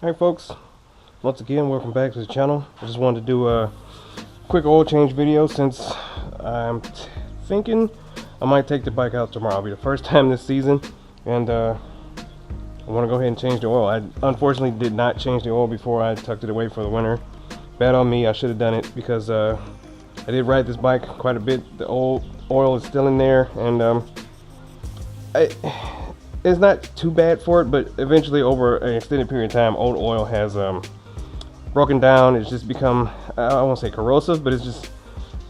Alright folks, once again welcome back to the channel. I just wanted to do a quick oil change video since I'm thinking I might take the bike out tomorrow. It'll be the first time this season, and I want to go ahead and change the oil. I unfortunately did not change the oil before I tucked it away for the winter. Bad on me, I should have done it because I did ride this bike quite a bit. The old oil is still in there, and it's not too bad for it, but eventually over an extended period of time, old oil has broken down. It's just become, I won't say corrosive, but it's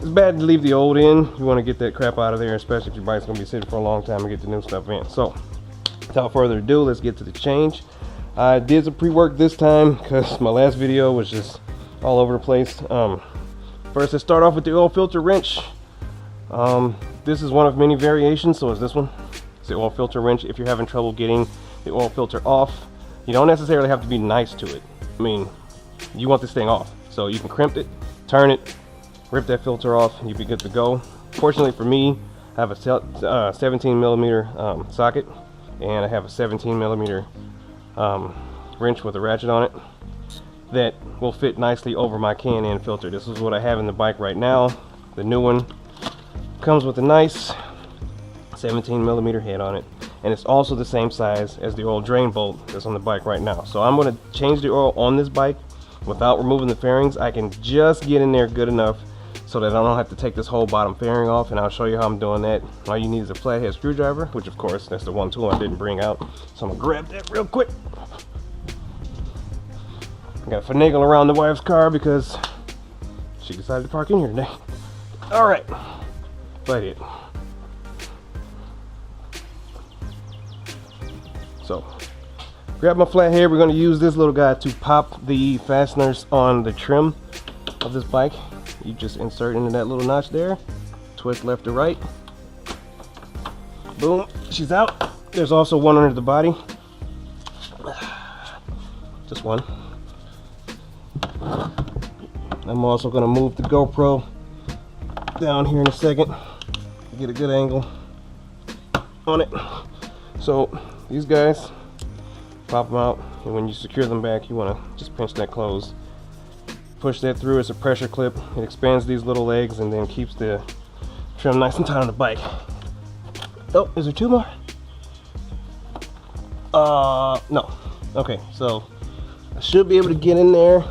bad to leave the old in. You want to get that crap out of there, especially if your bike's going to be sitting for a long time and get the new stuff in. So without further ado, let's get to the change. I did some pre-work this time because my last video was just all over the place. First, let's start off with the oil filter wrench. This is one of many variations, so is this one. It's the oil filter wrench. If you're having trouble getting the oil filter off, you don't necessarily have to be nice to it. I mean, you want this thing off, so you can crimp it, turn it, rip that filter off, and you'll be good to go. Fortunately for me, I have a 17 millimeter socket, and I have a 17 millimeter wrench with a ratchet on it that will fit nicely over my can-end filter. This is what I have in the bike right now. The new one comes with a nice 17 millimeter head on it, and it's also the same size as the oil drain bolt that's on the bike right now. So I'm going to change the oil on this bike without removing the fairings. I can just get in there good enough so that I don't have to take this whole bottom fairing off, and I'll show you how I'm doing that. All you need is a flathead screwdriver, which of course that's the one tool I didn't bring out, so I'm gonna grab that real quick. I gotta finagle around the wife's car because she decided to park in here today. All right, right it. So, grab my flathead. We're going to use this little guy to pop the fasteners on the trim of this bike. You just insert into that little notch there, twist left to right. Boom, she's out. There's also one under the body. Just one. I'm also going to move the GoPro down here in a second, get a good angle on it. So these guys, pop them out, and when you secure them back, you want to just pinch that closed. Push that through. It's a pressure clip. It expands these little legs and then keeps the trim nice and tight on the bike. Oh, is there two more? No. Okay, so I should be able to get in there.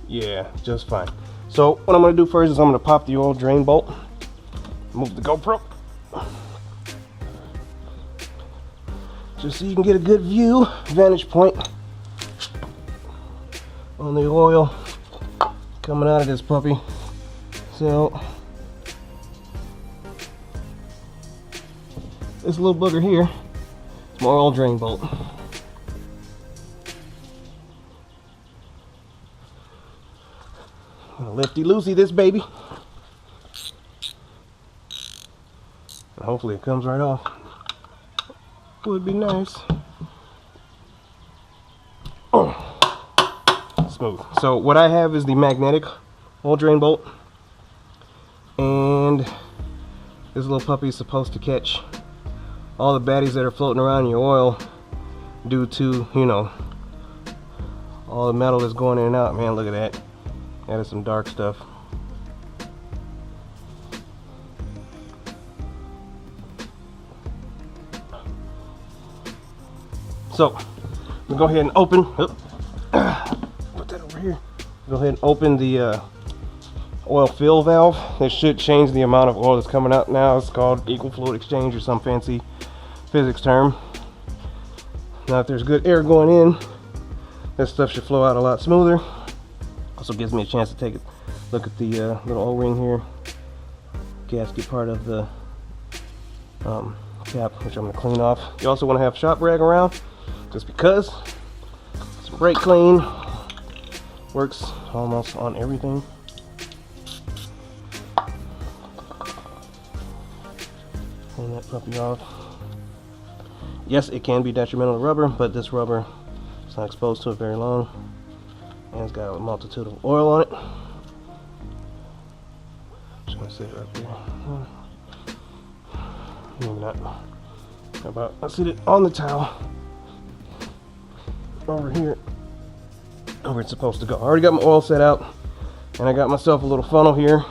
Yeah, just fine. So what I'm going to do first is I'm going to pop the oil drain bolt. Move the GoPro, just so you can get a good view, vantage point on the oil coming out of this puppy. So this little booger here is my oil drain bolt. I'm gonna lefty-loosey this baby, and hopefully it comes right off. Would be nice. Oh, smooth. So what I have is the magnetic oil drain bolt, and this little puppy is supposed to catch all the baddies that are floating around in your oil due to, you know, all the metal that's going in and out. Man, look at that. That is some dark stuff. So we'll go ahead and open. Put that over here. Go ahead and open the oil fill valve. This should change the amount of oil that's coming out now. It's called equal fluid exchange, or some fancy physics term. Now, if there's good air going in, this stuff should flow out a lot smoother. Also gives me a chance to take a look at the little O-ring here, gasket part of the cap, which I'm going to clean off. You also want to have shop rag around, just because some brake clean works almost on everything. Clean that puppy off. Yes, it can be detrimental to rubber, but this rubber is not exposed to it very long, and it's got a multitude of oil on it. Just gonna sit it right there. Maybe not. How about I sit it on the towel over here, where it's supposed to go. I already got my oil set out, and I got myself a little funnel here.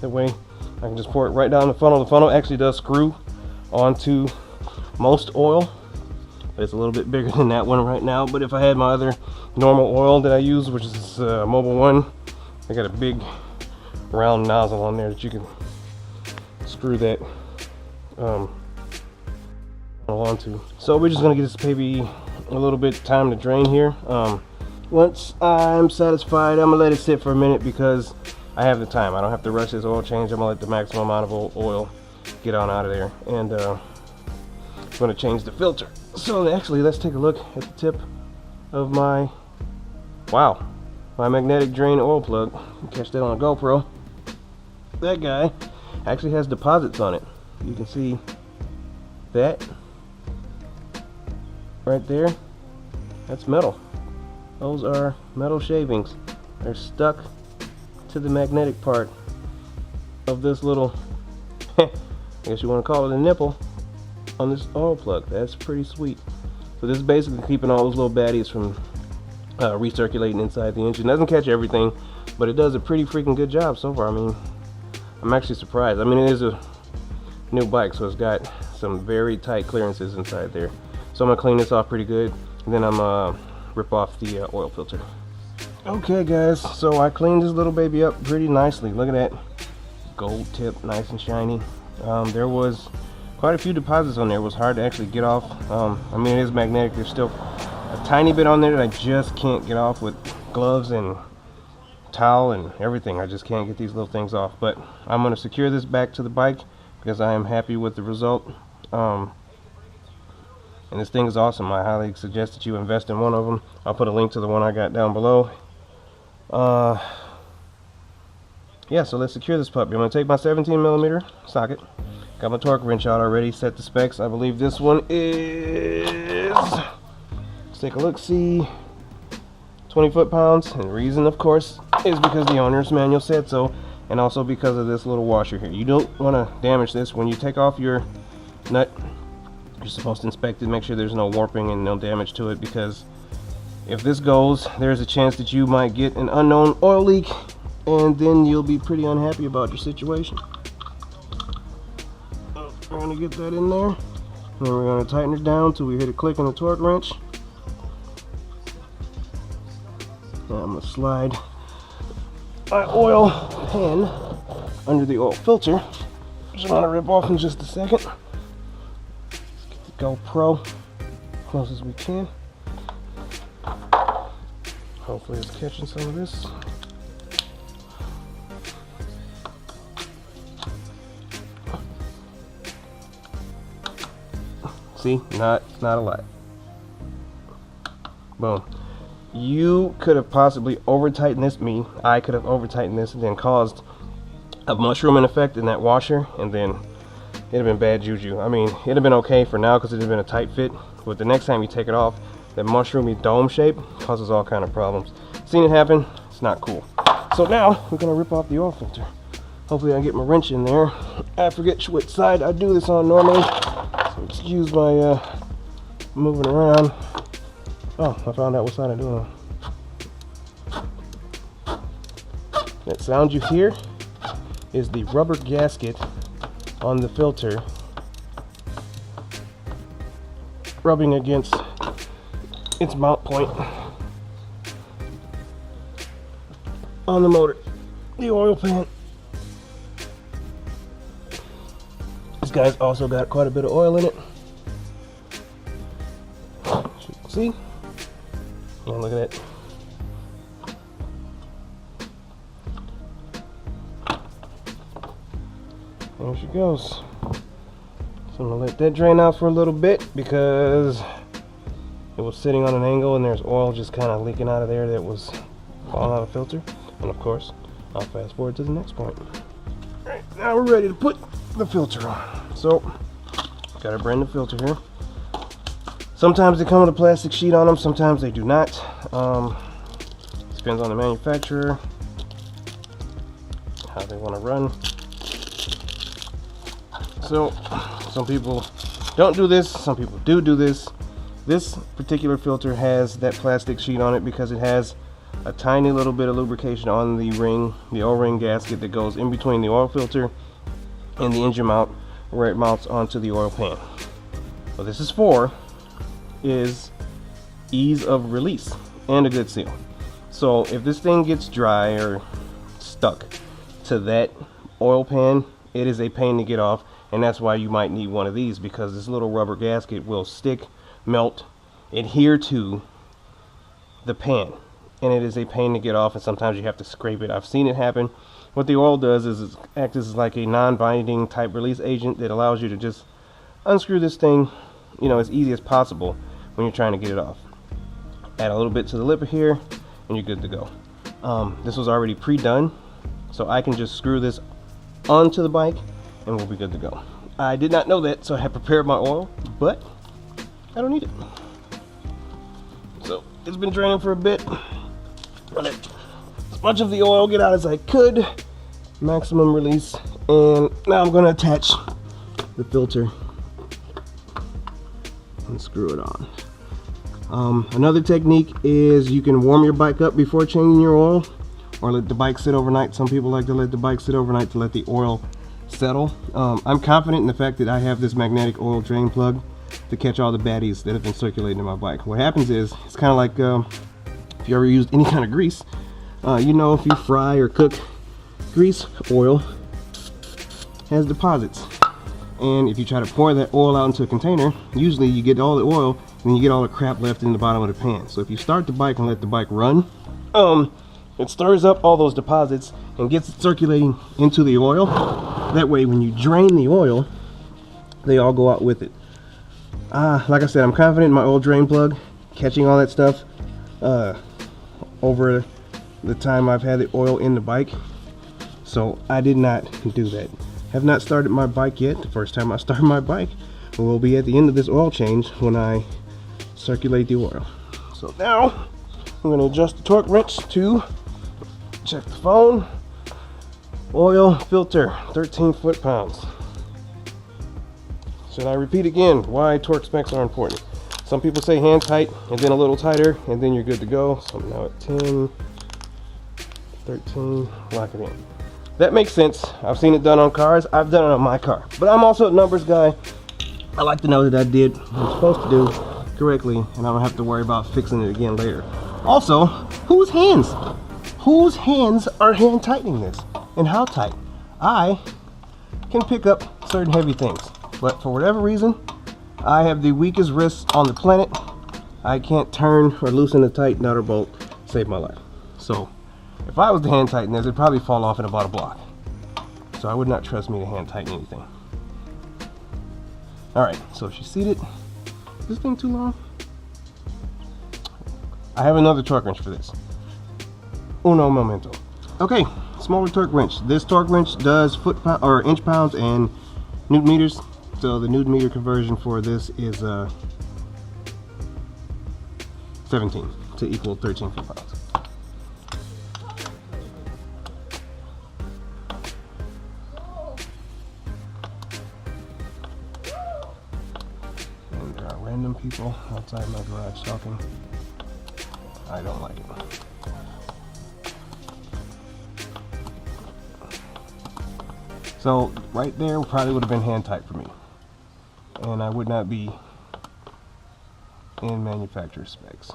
That way I can just pour it right down the funnel. The funnel actually does screw onto most oil. It's a little bit bigger than that one right now, but if I had my other normal oil that I use, which is Mobile One, I got a big round nozzle on there that you can screw that onto. So we're just gonna get this baby a little bit time to drain here. Once I'm satisfied, I'm gonna let it sit for a minute because I have the time. I don't have to rush this oil change. I'm gonna let the maximum amount of oil get on out of there, and I'm gonna change the filter. So actually, let's take a look at the tip of my magnetic drain oil plug. You can catch that on a GoPro. That guy actually has deposits on it. You can see that right there. That's metal. Those are metal shavings. They're stuck to the magnetic part of this little I guess you want to call it a nipple on this oil plug. That's pretty sweet. So this is basically keeping all those little baddies from recirculating inside the engine. Doesn't catch everything, but it does a pretty freaking good job so far. I mean, I'm actually surprised. I mean, it is a new bike, so it's got some very tight clearances inside there. So I'm gonna clean this off pretty good, and then I'm gonna rip off the oil filter. Okay guys, so I cleaned this little baby up pretty nicely. Look at that gold tip, nice and shiny. There was quite a few deposits on there. It was hard to actually get off. I mean, it is magnetic. There's still a tiny bit on there that I just can't get off with gloves and towel and everything. I just can't get these little things off, but I'm going to secure this back to the bike because I am happy with the result. And this thing is awesome. I highly suggest that you invest in one of them. I'll put a link to the one I got down below. Yeah, so let's secure this puppy. I'm going to take my 17mm socket. Got my torque wrench out already, set the specs. I believe this one is, let's take a look, see, 20 foot-pounds. And the reason, of course, is because the owner's manual said so, and also because of this little washer here. You don't want to damage this. When you take off your nut, you're supposed to inspect it, make sure there's no warping and no damage to it, because if this goes, there's a chance that you might get an unknown oil leak, and then you'll be pretty unhappy about your situation. We're going to get that in there, and then we're going to tighten it down until we hit a click on the torque wrench. Now I'm going to slide my oil pan under the oil filter, which I'm going to rip off in just a second. Let's get the GoPro close as we can. Hopefully it's catching some of this. See, not a lot. Boom. You could have possibly over-tightened this. I could have over-tightened this and then caused a mushrooming effect in that washer, and then it'd have been bad juju. I mean, it'd have been okay for now because it'd have been a tight fit, but the next time you take it off, that mushroomy dome shape causes all kind of problems. Seen it happen. It's not cool. So now we're gonna rip off the oil filter. Hopefully I can get my wrench in there. I forget which side I do this on normally. So excuse my moving around. Oh, I found out what side I do it on. That sound you hear is the rubber gasket on the filter rubbing against its mount point on the motor, the oil pan. This guy's also got quite a bit of oil in it. As you can see. Oh, look at that. There she goes. So I'm gonna let that drain out for a little bit because it was sitting on an angle and there's oil just kind of leaking out of there that was falling out of the filter. And of course, I'll fast forward to the next point. Alright, now we're ready to put the filter on. So, got a brand new filter here. Sometimes they come with a plastic sheet on them, sometimes they do not. Depends on the manufacturer, how they want to run. So, some people don't do this, some people do this. This particular filter has that plastic sheet on it because it has a tiny little bit of lubrication on the ring, the O-ring gasket that goes in between the oil filter and the engine mount, where it mounts onto the oil pan. What this is for is ease of release and a good seal. So if this thing gets dry or stuck to that oil pan, it is a pain to get off, and that's why you might need one of these, because this little rubber gasket will stick, melt, adhere to the pan, and it is a pain to get off, and sometimes you have to scrape it. I've seen it happen. What the oil does is it acts as like a non-binding type release agent that allows you to just unscrew this thing, you know, as easy as possible when you're trying to get it off. Add a little bit to the lip here and you're good to go. This was already pre-done, so I can just screw this onto the bike and we'll be good to go. I did not know that, so I had prepared my oil, but I don't need it. So it's been draining for a bit. I let as much of the oil get out as I could, maximum release, and now I'm going to attach the filter and screw it on. Another technique is you can warm your bike up before changing your oil, or let the bike sit overnight. Some people like to let the bike sit overnight to let the oil settle. I'm confident in the fact that I have this magnetic oil drain plug to catch all the baddies that have been circulating in my bike. What happens is, it's kind of like if you ever used any kind of grease, you know, if you fry or cook, grease oil has deposits, and if you try to pour that oil out into a container, usually you get all the oil and then you get all the crap left in the bottom of the pan. So if you start the bike and let the bike run, it stirs up all those deposits and gets it circulating into the oil. That way when you drain the oil, they all go out with it. Like I said, I'm confident in my oil drain plug catching all that stuff over the time I've had the oil in the bike. So I did not do that. Have not started my bike yet. The first time I start my bike will be at the end of this oil change when I circulate the oil. So now I'm going to adjust the torque wrench to check the phone. Oil filter, 13 foot-pounds. Should I repeat again why torque specs are important? Some people say hand tight and then a little tighter and then you're good to go. So I'm now at 10, 13, lock it in. That makes sense. I've seen it done on cars. I've done it on my car. But I'm also a numbers guy. I like to know that I did what I'm supposed to do correctly and I don't have to worry about fixing it again later. Also, whose hands are hand tightening this? And how tight? I can pick up certain heavy things, but for whatever reason, I have the weakest wrists on the planet. I can't turn or loosen a tight nut or bolt, save my life. So if I was to hand tighten this, it'd probably fall off in about a block. So I would not trust me to hand tighten anything. Alright, so she's seated. Is this thing too long? I have another torque wrench for this. Uno momento. Okay, smaller torque wrench. This torque wrench does foot-pound or inch-pounds and newton meters. So the newton meter conversion for this is 17 to equal 13 foot-pounds. And there are random people outside my garage talking. I don't like it. So right there probably would have been hand tight for me, and I would not be in manufacturer specs.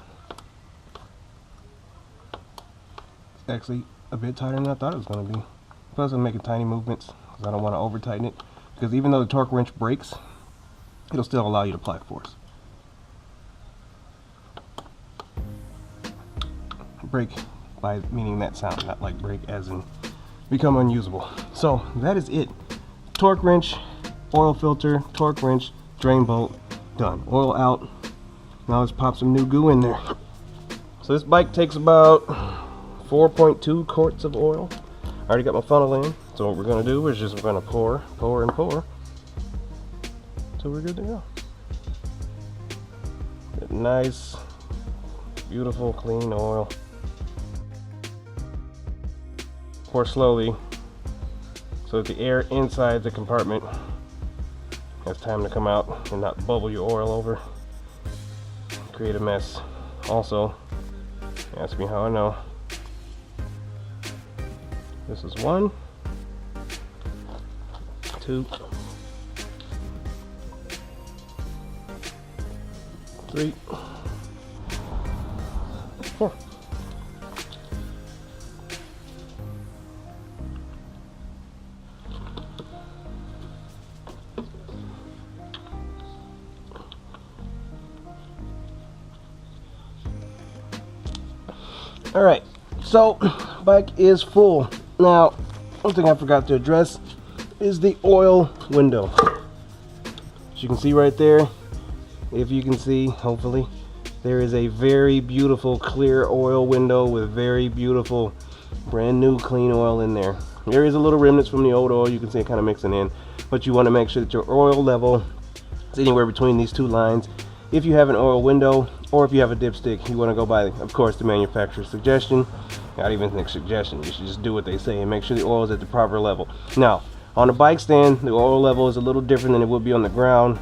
It's actually a bit tighter than I thought it was going to be. Plus I'm making tiny movements because I don't want to over tighten it, because even though the torque wrench breaks, it'll still allow you to apply force. Break by meaning that sound, not like break as in become unusable. So that is it. Torque wrench, oil filter, torque wrench, drain bolt, done. Oil out. Now let's pop some new goo in there. So this bike takes about 4.2 quarts of oil. I already got my funnel in. So what we're going to do is just we're going to pour and pour till we're good to go. Get nice, beautiful, clean oil. Pour slowly so that the air inside the compartment has time to come out and not bubble your oil over. create a mess. Also, ask me how I know. This is 1, 2, 3, 4. All right, so bike is full. Now, one thing I forgot to address is the oil window. As you can see right there, if you can see, hopefully, there is a very beautiful clear oil window with very beautiful brand new clean oil in there. There is a little remnants from the old oil, you can see it kind of mixing in, but you want to make sure that your oil level is anywhere between these two lines. If you have an oil window or if you have a dipstick, you want to go by, of course, the manufacturer's suggestion. Not even the suggestion, you should just do what they say and make sure the oil is at the proper level. Now, on a bike stand, the oil level is a little different than it would be on the ground.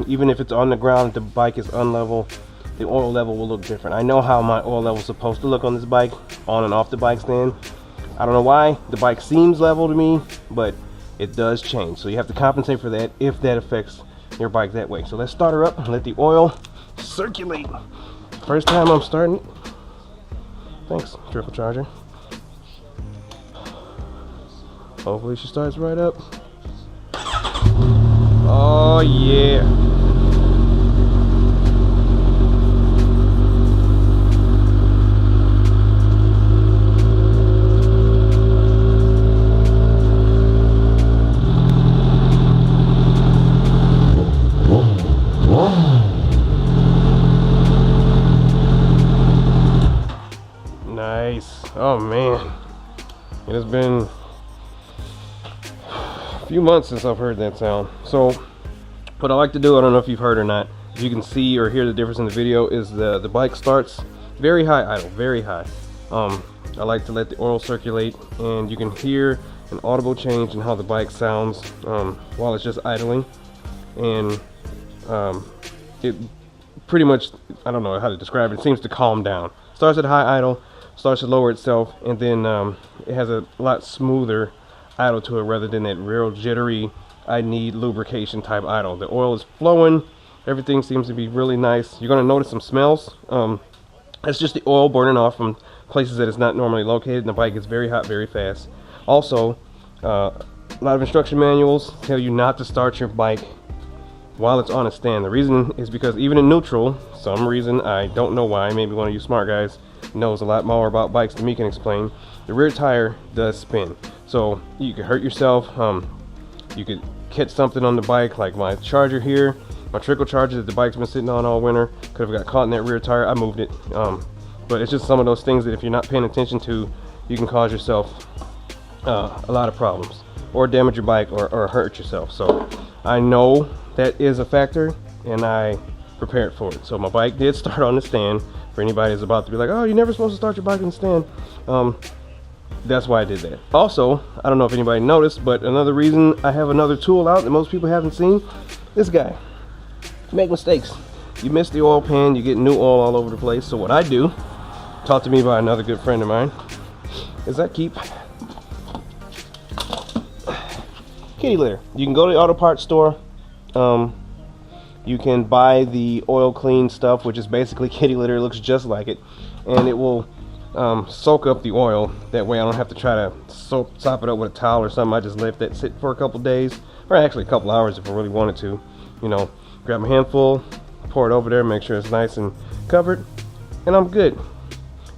Even if it's on the ground, if the bike is unlevel, the oil level will look different. I know how my oil level is supposed to look on this bike, on and off the bike stand. I don't know why, the bike seems level to me, but it does change. So you have to compensate for that if that affects your bike that way. So let's start her up and let the oil circulate. First time I'm starting it. Thanks, trickle charger. Hopefully she starts right up. Oh yeah. Nice. Oh man, it has been a few months since I've heard that sound. So what I like to do, I don't know if you've heard or not, if you can see or hear the difference in the video, is the bike starts very high idle, very high. I like to let the oil circulate and you can hear an audible change in how the bike sounds while it's just idling. And it pretty much, I don't know how to describe it, seems to calm down. Starts at high idle, starts to lower itself, and then it has a lot smoother idle to it rather than that real jittery, I need lubrication type idle. The oil is flowing, everything seems to be really nice. You're going to notice some smells. That's just the oil burning off from places that it's not normally located, and the bike gets very hot very fast. Also, a lot of instruction manuals tell you not to start your bike while it's on a stand. The reason is because even in neutral, some reason, I don't know why, maybe one of you smart guys knows a lot more about bikes than me can explain, the rear tire does spin. So you could hurt yourself, you could catch something on the bike, like my charger here, my trickle charger that the bike's been sitting on all winter, could have got caught in that rear tire. I moved it, but it's just some of those things that if you're not paying attention to, you can cause yourself a lot of problems, or damage your bike, or hurt yourself. So I know that is a factor, and I prepared for it. So my bike did start on the stand. For anybody that's about to be like, oh, you're never supposed to start your bike on the stand, that's why I did that. Also, I don't know if anybody noticed, but another reason I have another tool out that most people haven't seen, this guy. You make mistakes. You miss the oil pan, you get new oil all over the place. So what I do, taught to me by another good friend of mine, is I keep kitty litter. You can go to the auto parts store. You can buy the oil clean stuff, which is basically kitty litter. It looks just like it, and it will soak up the oil. That way I don't have to try to sop it up with a towel or something. I just let that sit for a couple days, or actually a couple hours if I really wanted to. You know, grab a handful, pour it over there, make sure it's nice and covered, and I'm good.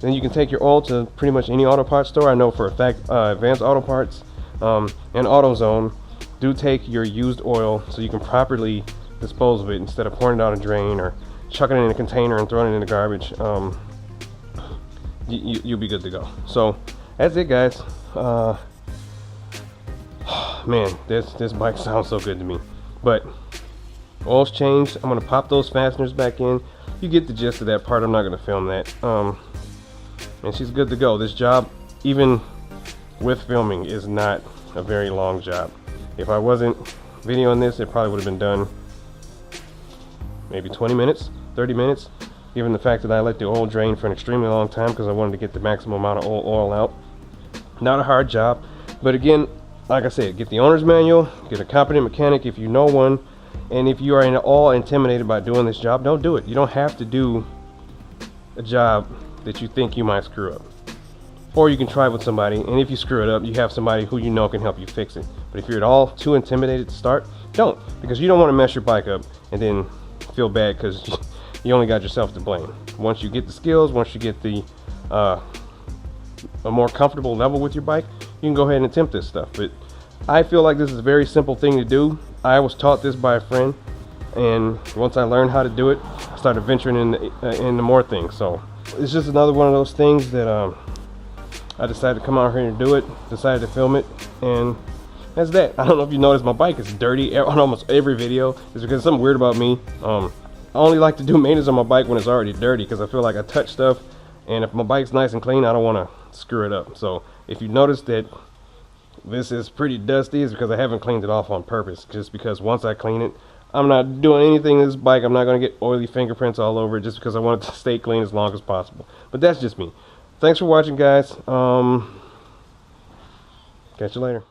Then you can take your oil to pretty much any auto parts store. I know for a fact Advanced Auto Parts and AutoZone do take your used oil so you can properly dispose of it instead of pouring it down a drain or chucking it in a container and throwing it in the garbage. You'll be good to go. So that's it, guys. Man, this bike sounds so good to me. But oil's changed. I'm gonna pop those fasteners back in. You get the gist of that part. I'm not gonna film that. And she's good to go. This job, even with filming, is not a very long job. If I wasn't videoing this, it probably would have been done maybe 20 minutes, 30 minutes. given the fact that I let the oil drain for an extremely long time because I wanted to get the maximum amount of oil out. Not a hard job, but again, like I said, get the owner's manual, get a competent mechanic if you know one, and if you are at all intimidated by doing this job, don't do it. You don't have to do a job that you think you might screw up. Or you can try with somebody, and if you screw it up, you have somebody who you know can help you fix it. But if you're at all too intimidated to start, don't, because you don't want to mess your bike up and then feel bad because you only got yourself to blame. Once you get the skills, once you get the a more comfortable level with your bike, you can go ahead and attempt this stuff. But I feel like this is a very simple thing to do. I was taught this by a friend, and once I learned how to do it, I started venturing into more things. So it's just another one of those things that I decided to come out here and do it, decided to film it, and that's that. I don't know if you noticed my bike is dirty on almost every video. It's because something weird about me. I only like to do maintenance on my bike when it's already dirty, because I feel like I touch stuff, and if my bike's nice and clean, I don't want to screw it up. So if you notice that this is pretty dusty, it's because I haven't cleaned it off on purpose, just because once I clean it, I'm not doing anything to this bike. I'm not going to get oily fingerprints all over it, just because I want it to stay clean as long as possible. But that's just me. Thanks for watching, guys. Catch you later.